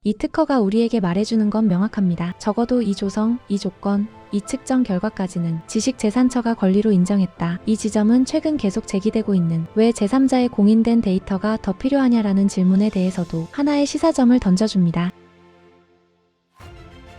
이 특허가 우리에게 말해주는 건 명확합니다. 적어도 이 조성, 이 조건, 이 측정 결과까지는 지식재산처가 권리로 인정했다. 이 지점은 최근 계속 제기되고 있는 왜 제3자의 공인된 데이터가 더 필요하냐라는 질문에 대해서도 하나의 시사점을 던져줍니다.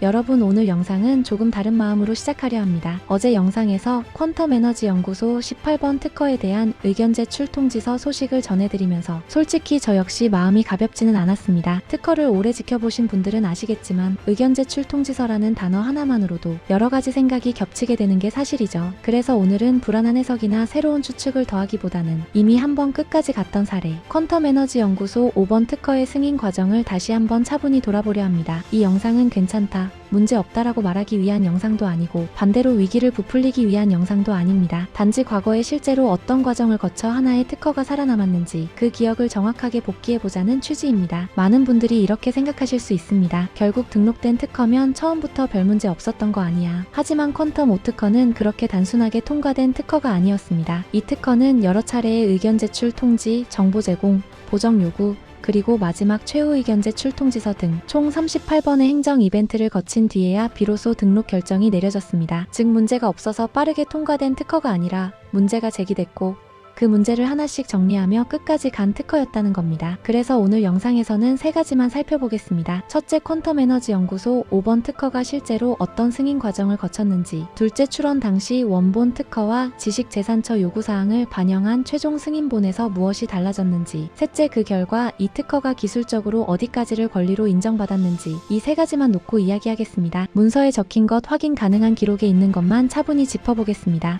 여러분, 오늘 영상은 조금 다른 마음으로 시작하려 합니다. 어제 영상에서 퀀텀 에너지 연구소 18번 특허에 대한 의견 제출 통지서 소식을 전해드리면서 솔직히 저 역시 마음이 가볍지는 않았습니다. 특허를 오래 지켜보신 분들은 아시겠지만 의견 제출 통지서라는 단어 하나만으로도 여러 가지 생각이 겹치게 되는 게 사실이죠. 그래서 오늘은 불안한 해석이나 새로운 추측을 더하기보다는 이미 한번 끝까지 갔던 사례, 퀀텀 에너지 연구소 5번 특허의 승인 과정을 다시 한번 차분히 돌아보려 합니다. 이 영상은 괜찮다, 문제 없다라고 말하기 위한 영상도 아니고 반대로 위기를 부풀리기 위한 영상도 아닙니다. 단지 과거에 실제로 어떤 과정을 거쳐 하나의 특허가 살아남았는지 그 기억을 정확하게 복기해보자는 취지입니다. 많은 분들이 이렇게 생각하실 수 있습니다. 결국 등록된 특허면 처음부터 별 문제 없었던 거 아니야. 하지만 퀀텀 5 특허는 그렇게 단순하게 통과된 특허가 아니었습니다. 이 특허는 여러 차례의 의견 제출 통지, 정보 제공, 보정 요구, 그리고 마지막 최후 의견 제출 통지서 등 총 38번의 행정 이벤트를 거친 뒤에야 비로소 등록 결정이 내려졌습니다. 즉 문제가 없어서 빠르게 통과된 특허가 아니라 문제가 제기됐고 그 문제를 하나씩 정리하며 끝까지 간 특허였다는 겁니다. 그래서 오늘 영상에서는 세 가지만 살펴보겠습니다. 첫째, 퀀텀 에너지 연구소 5번 특허가 실제로 어떤 승인 과정을 거쳤는지, 둘째, 출원 당시 원본 특허와 지식재산처 요구사항을 반영한 최종 승인본에서 무엇이 달라졌는지, 셋째, 그 결과 이 특허가 기술적으로 어디까지를 권리로 인정받았는지, 이 세 가지만 놓고 이야기하겠습니다. 문서에 적힌 것, 확인 가능한 기록에 있는 것만 차분히 짚어보겠습니다.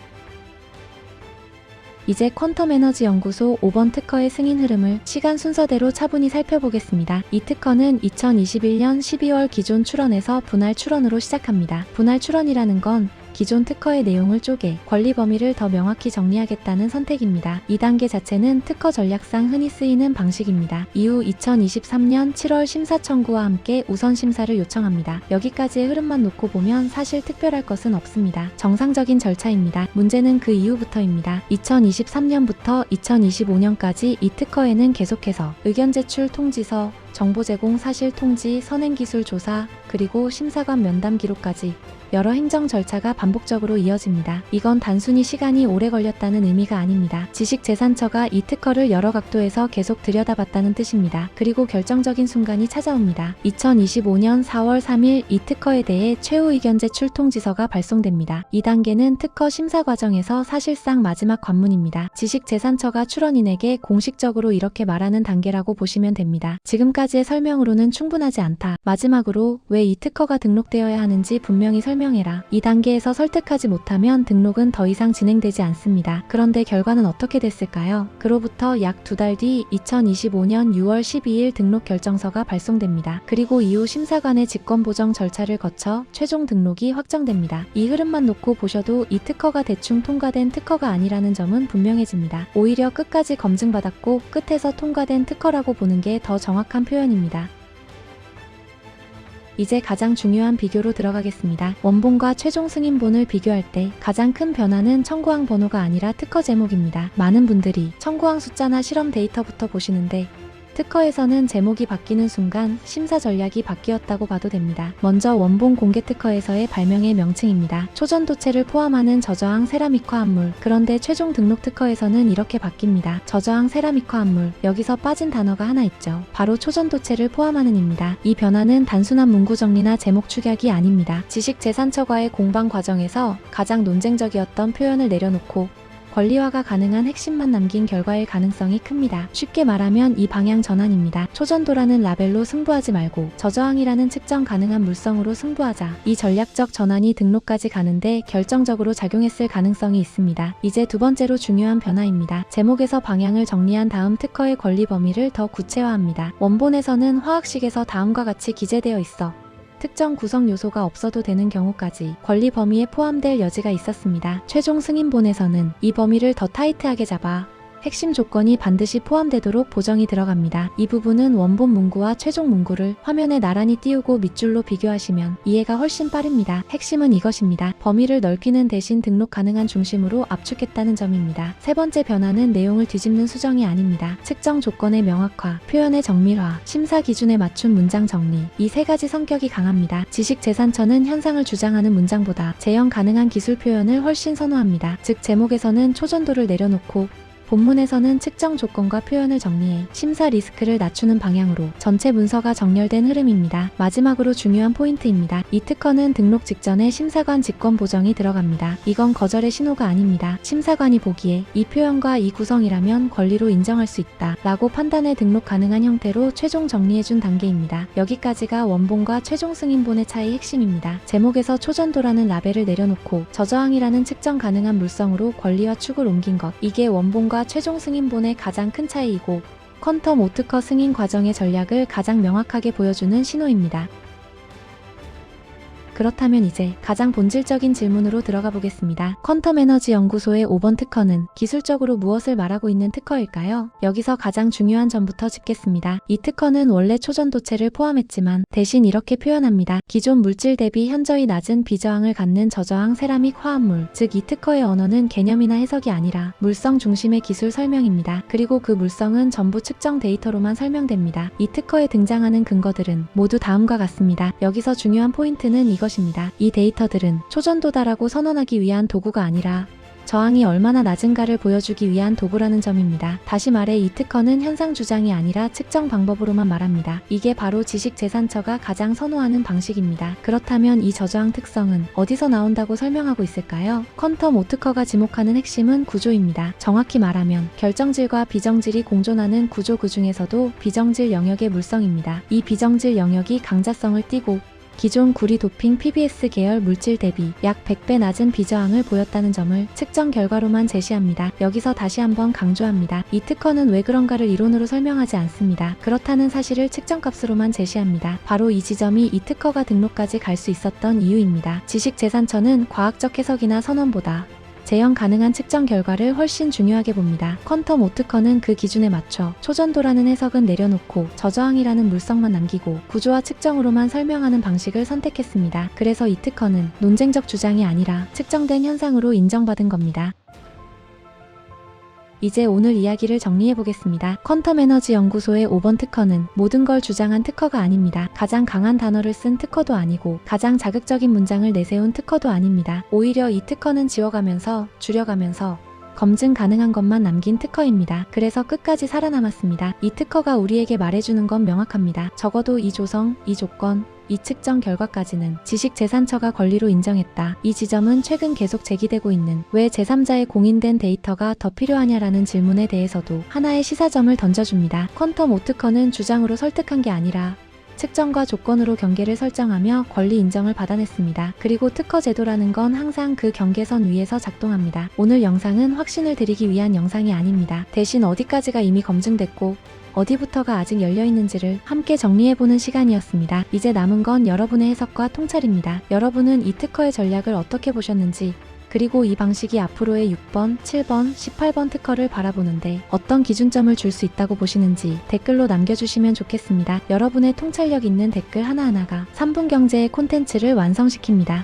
이제 퀀텀 에너지 연구소 5번 특허의 승인 흐름을 시간 순서대로 차분히 살펴보겠습니다. 이 특허는 2021년 12월 기존 출원에서 분할 출원으로 시작합니다. 분할 출원이라는 건 기존 특허의 내용을 쪼개 권리 범위를 더 명확히 정리하겠다는 선택입니다. 이 단계 자체는 특허 전략상 흔히 쓰이는 방식입니다. 이후 2023년 7월 심사 청구와 함께 우선 심사를 요청합니다. 여기까지의 흐름만 놓고 보면 사실 특별할 것은 없습니다. 정상적인 절차입니다. 문제는 그 이후부터입니다. 2023년부터 2025년까지 이 특허에는 계속해서 의견 제출 통지서, 정보 제공 사실 통지, 선행기술 조사, 그리고 심사관 면담 기록까지 여러 행정 절차가 반복적으로 이어집니다. 이건 단순히 시간이 오래 걸렸다는 의미가 아닙니다. 지식재산처가 이 특허를 여러 각도에서 계속 들여다봤다는 뜻입니다. 그리고 결정적인 순간이 찾아옵니다. 2025년 4월 3일 이 특허에 대해 최후 의견 제출 통지서가 발송됩니다. 이 단계는 특허 심사 과정에서 사실상 마지막 관문입니다. 지식재산처가 출원인에게 공식적으로 이렇게 말하는 단계라고 보시면 됩니다. 지금까지의 설명으로는 충분하지 않다. 마지막으로 왜 이 특허가 등록되어야 하는지 분명히 설명해라. 이 단계에서 설득하지 못하면 등록은 더 이상 진행되지 않습니다. 그런데 결과는 어떻게 됐을까요? 그로부터 약 2달 뒤 2025년 6월 12일 등록 결정서가 발송됩니다. 그리고 이후 심사관의 직권보정 절차를 거쳐 최종 등록이 확정됩니다. 이 흐름만 놓고 보셔도 이 특허가 대충 통과된 특허가 아니라는 점은 분명해집니다. 오히려 끝까지 검증받았고 끝에서 통과된 특허라고 보는 게 더 정확한 표현입니다. 이제 가장 중요한 비교로 들어가겠습니다. 원본과 최종 승인본을 비교할 때 가장 큰 변화는 청구항 번호가 아니라 특허 제목입니다. 많은 분들이 청구항 숫자나 실험 데이터부터 보시는데 특허에서는 제목이 바뀌는 순간 심사 전략이 바뀌었다고 봐도 됩니다. 먼저 원본 공개 특허에서의 발명의 명칭입니다. 초전도체를 포함하는 저저항 세라믹화 합물. 그런데 최종 등록 특허에서는 이렇게 바뀝니다. 저저항 세라믹화 합물. 여기서 빠진 단어가 하나 있죠. 바로 초전도체를 포함하는 입니다. 이 변화는 단순한 문구 정리나 제목 축약이 아닙니다. 지식재산처과의 공방 과정에서 가장 논쟁적이었던 표현을 내려놓고 권리화가 가능한 핵심만 남긴 결과일 가능성이 큽니다. 쉽게 말하면 이 방향 전환입니다. 초전도라는 라벨로 승부하지 말고 저저항이라는 측정 가능한 물성으로 승부하자. 이 전략적 전환이 등록까지 가는데 결정적으로 작용했을 가능성이 있습니다. 이제 두 번째로 중요한 변화입니다. 제목에서 방향을 정리한 다음 특허의 권리 범위를 더 구체화합니다. 원본에서는 화학식에서 다음과 같이 기재되어 있어 특정 구성 요소가 없어도 되는 경우까지 권리 범위에 포함될 여지가 있었습니다. 최종 승인본에서는 이 범위를 더 타이트하게 잡아 핵심 조건이 반드시 포함되도록 보정이 들어갑니다. 이 부분은 원본 문구와 최종 문구를 화면에 나란히 띄우고 밑줄로 비교하시면 이해가 훨씬 빠릅니다. 핵심은 이것입니다. 범위를 넓히는 대신 등록 가능한 중심으로 압축했다는 점입니다. 세 번째 변화는 내용을 뒤집는 수정이 아닙니다. 측정 조건의 명확화, 표현의 정밀화, 심사 기준에 맞춘 문장 정리, 이 세 가지 성격이 강합니다. 지식재산처는 현상을 주장하는 문장보다 재현 가능한 기술 표현을 훨씬 선호합니다. 즉 제목에서는 초전도를 내려놓고 본문에서는 측정 조건과 표현을 정리해 심사 리스크를 낮추는 방향으로 전체 문서가 정렬된 흐름입니다. 마지막으로 중요한 포인트입니다. 이 특허는 등록 직전에 심사관 직권 보정이 들어갑니다. 이건 거절의 신호가 아닙니다. 심사관이 보기에 이 표현과 이 구성이라면 권리로 인정할 수 있다 라고 판단해 등록 가능한 형태로 최종 정리해준 단계입니다. 여기까지가 원본과 최종 승인본의 차이 핵심입니다. 제목에서 초전도라는 라벨을 내려놓고 저저항이라는 측정 가능한 물성으로 권리와 축을 옮긴 것, 이게 원본과 최종 승인본의 가장 큰 차이이고 퀀텀 오특허 승인 과정의 전략을 가장 명확하게 보여주는 신호입니다. 그렇다면 이제 가장 본질적인 질문으로 들어가 보겠습니다. 퀀텀 에너지 연구소의 5번 특허는 기술적으로 무엇을 말하고 있는 특허일까요? 여기서 가장 중요한 점부터 짚겠습니다. 이 특허는 원래 초전도체를 포함했지만 대신 이렇게 표현합니다. 기존 물질 대비 현저히 낮은 비저항을 갖는 저저항 세라믹 화합물, 즉 이 특허의 언어는 개념이나 해석이 아니라 물성 중심의 기술 설명입니다. 그리고 그 물성은 전부 측정 데이터로만 설명됩니다. 이 특허에 등장하는 근거들은 모두 다음과 같습니다. 여기서 중요한 포인트는 이것입니다. 이 데이터들은 초전도다라고 선언하기 위한 도구가 아니라 저항이 얼마나 낮은가를 보여주기 위한 도구라는 점입니다. 다시 말해 이 특허는 현상 주장이 아니라 측정 방법으로만 말합니다. 이게 바로 지식재산처가 가장 선호하는 방식입니다. 그렇다면 이 저저항 특성은 어디서 나온다고 설명하고 있을까요? 퀀텀 오특허가 지목하는 핵심은 구조입니다. 정확히 말하면 결정질과 비정질이 공존하는 구조, 그 중에서도 비정질 영역의 물성입니다. 이 비정질 영역이 강자성을 띠고 기존 구리 도핑 PBS 계열 물질 대비 약 100배 낮은 비저항을 보였다는 점을 측정 결과로만 제시합니다. 여기서 다시 한번 강조합니다. 이 특허는 왜 그런가를 이론으로 설명하지 않습니다. 그렇다는 사실을 측정값으로만 제시합니다. 바로 이 지점이 이 특허가 등록까지 갈 수 있었던 이유입니다. 지식재산처는 과학적 해석이나 선언보다 재현 가능한 측정 결과를 훨씬 중요하게 봅니다. 퀀텀 오특허는 그 기준에 맞춰 초전도라는 해석은 내려놓고 저저항이라는 물성만 남기고 구조와 측정으로만 설명하는 방식을 선택했습니다. 그래서 이 특허는 논쟁적 주장이 아니라 측정된 현상으로 인정받은 겁니다. 이제 오늘 이야기를 정리해보겠습니다. 퀀텀 에너지 연구소의 5번 특허는 모든 걸 주장한 특허가 아닙니다. 가장 강한 단어를 쓴 특허도 아니고 가장 자극적인 문장을 내세운 특허도 아닙니다. 오히려 이 특허는 지워가면서 줄여가면서 검증 가능한 것만 남긴 특허입니다. 그래서 끝까지 살아남았습니다. 이 특허가 우리에게 말해주는 건 명확합니다. 적어도 이 조성, 이 조건, 이 측정 결과까지는 지식재산처가 권리로 인정했다. 이 지점은 최근 계속 제기되고 있는 왜 제3자의 공인된 데이터가 더 필요하냐라는 질문에 대해서도 하나의 시사점을 던져줍니다. 퀀텀 오특허는 주장으로 설득한 게 아니라 측정과 조건으로 경계를 설정하며 권리 인정을 받아냈습니다. 그리고 특허 제도라는 건 항상 그 경계선 위에서 작동합니다. 오늘 영상은 확신을 드리기 위한 영상이 아닙니다. 대신 어디까지가 이미 검증됐고 어디부터가 아직 열려있는지를 함께 정리해보는 시간이었습니다. 이제 남은 건 여러분의 해석과 통찰입니다. 여러분은 이 특허의 전략을 어떻게 보셨는지, 그리고 이 방식이 앞으로의 6번, 7번, 18번 특허를 바라보는데 어떤 기준점을 줄 수 있다고 보시는지 댓글로 남겨주시면 좋겠습니다. 여러분의 통찰력 있는 댓글 하나하나가 3분 경제의 콘텐츠를 완성시킵니다.